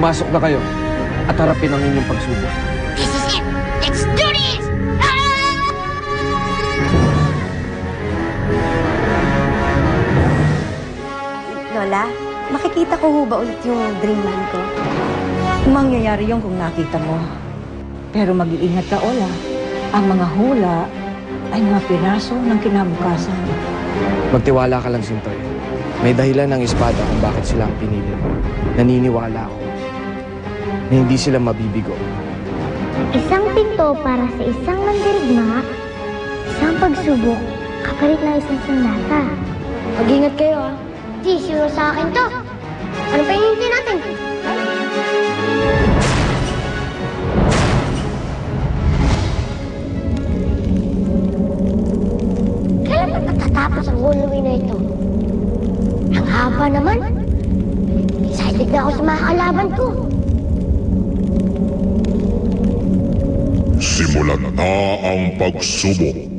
Pumasok na kayo at harapin ang inyong pagsubok. This is it! Let's do this! Lola, makikita ko ho ba ulit yung dreamland ko? Mangyayari yun kung nakita mo. Pero mag-iingat ka, Ola. Ang mga hula ay mga piraso ng kinabukasan. Magtiwala ka lang, Sintoy. May dahilan ng espada kung bakit sila ang pinili. Naniniwala ako na hindi sila mabibigo. Isang pinto para sa isang mandirigma, isang pagsubok, kapalit na isang sandata. Mag-ingat kayo, ah. Di, siro sa akin to. Ano pa hinihintay natin? Kailan matatapos ang huluwi na ito? Ang haba naman. Excited na ako sa mga kalaban ko. Simulan na ang pagsubok.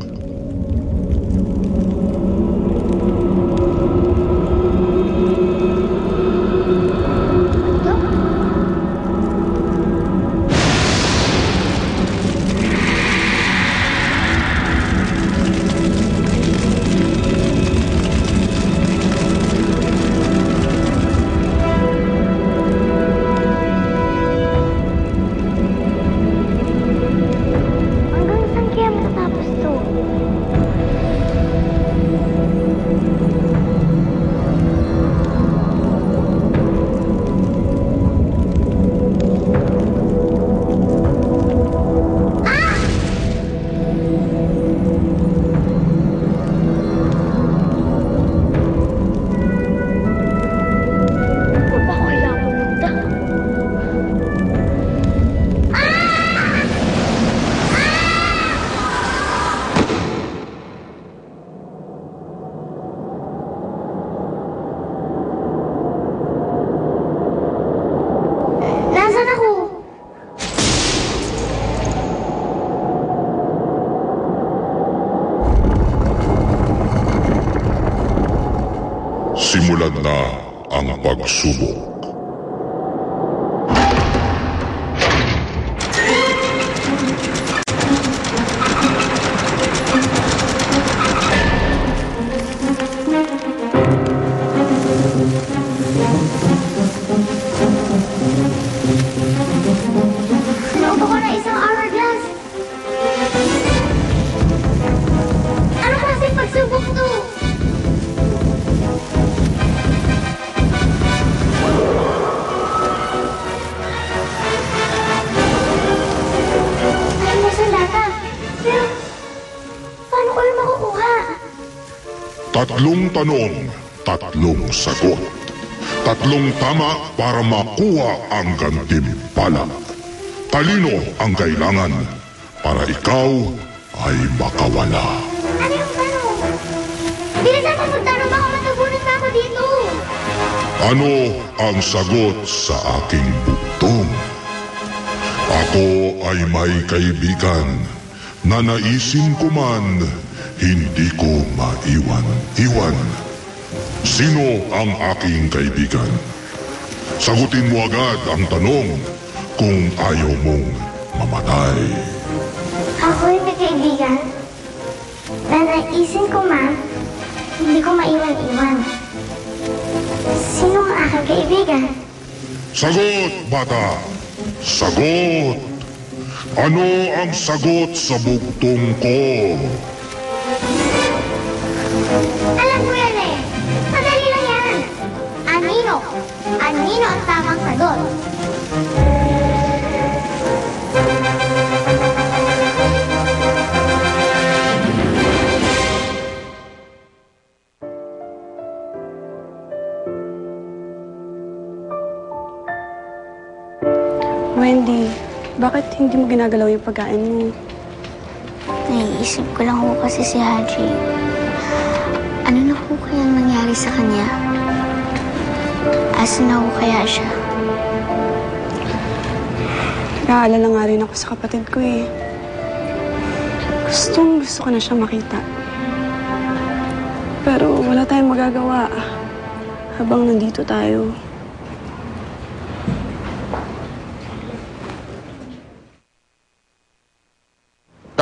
Simulan na ang pagsubok. Naupo ko na isang hourglass. Ano klaseng pagsubok to? Tatlong tanong, tatlong sagot. Tatlong tama para makuha ang gantimpala. Talino ang kailangan para ikaw ay makawala. Ano yung tanong? Bilisan mo magtanong, baka matagunan na ako dito. Ano ang sagot sa aking bugtong? Ako ay may kaibigan na naisin ko man hindi ko maiwan-iwan. Sino ang aking kaibigan? Sagutin mo agad ang tanong kung ayaw mong mamatay. Ako yung may kaibigan na naisin ko man, hindi ko maiwan-iwan. Sino ang aking kaibigan? Sagot, bata! Sagot! Ano ang sagot sa bugtong ko? Alam ko yan eh. Madali lang yan. Anino? Anino ang tamang sagot? Wendy, bakit hindi mo ginagalaw yung pagkain mo? Naiisip ko lang ho kasi si Haji. Ano na ho kayang nangyari sa kanya? Asan na ho kaya siya? Naalala nga rin ako sa kapatid ko eh. Gusto ko na siya makita. Pero wala tayong magagawa habang nandito tayo.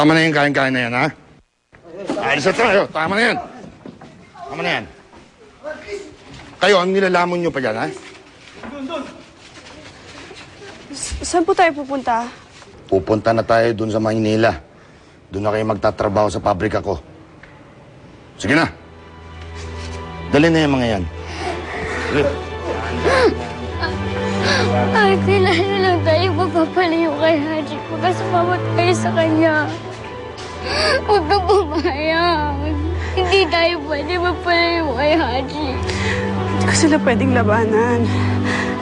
Tama na yung kain-kain na yan, ha? Alis na tayo. Tama na yan. Tama na yan. Kayo, ang nilalamon nyo pa dyan, ha? Saan po tayo pupunta? Pupunta na tayo dun sa Maynila. Doon na kayo magtatrabaho sa pabrika ko. Sige na. Dali na yung mga yan. Sige. Ay, kailangan lang tayo magpapalayo kay Haji. Magkasama tayo sa kanya. Huwag ka pumayag. Hindi tayo pwede magpalayo kay Haji. Hindi ko sila pwedeng labanan.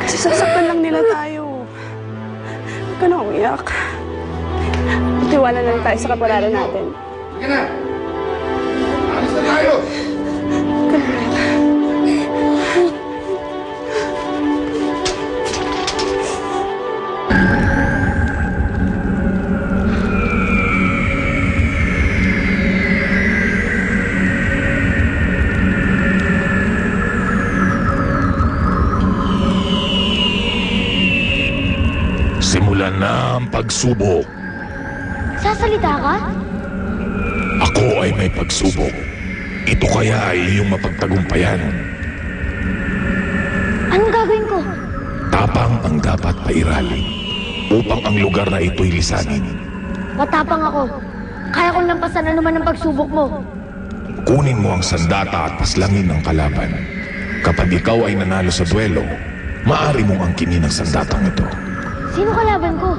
Kasi sasaktan lang nila tayo. Huwag ka na umiyak. Tiwala na lang tayo sa kapalaran natin. Sige na. Alis na tayo. Simulan na ang pagsubok. Sasalita ka? Ako ay may pagsubok. Ito kaya ay iyong mapagtagumpayan. Anong gagawin ko? Tapang ang dapat pairalin upang ang lugar na ito'y lisanin. Matapang ako. Kaya kong lampasan anuman ang pagsubok mo. Kunin mo ang sandata at paslangin ng kalaban. Kapag ikaw ay nanalo sa duelo, maaari mong angkinin ang sandatang ito. Sino kalaban ko?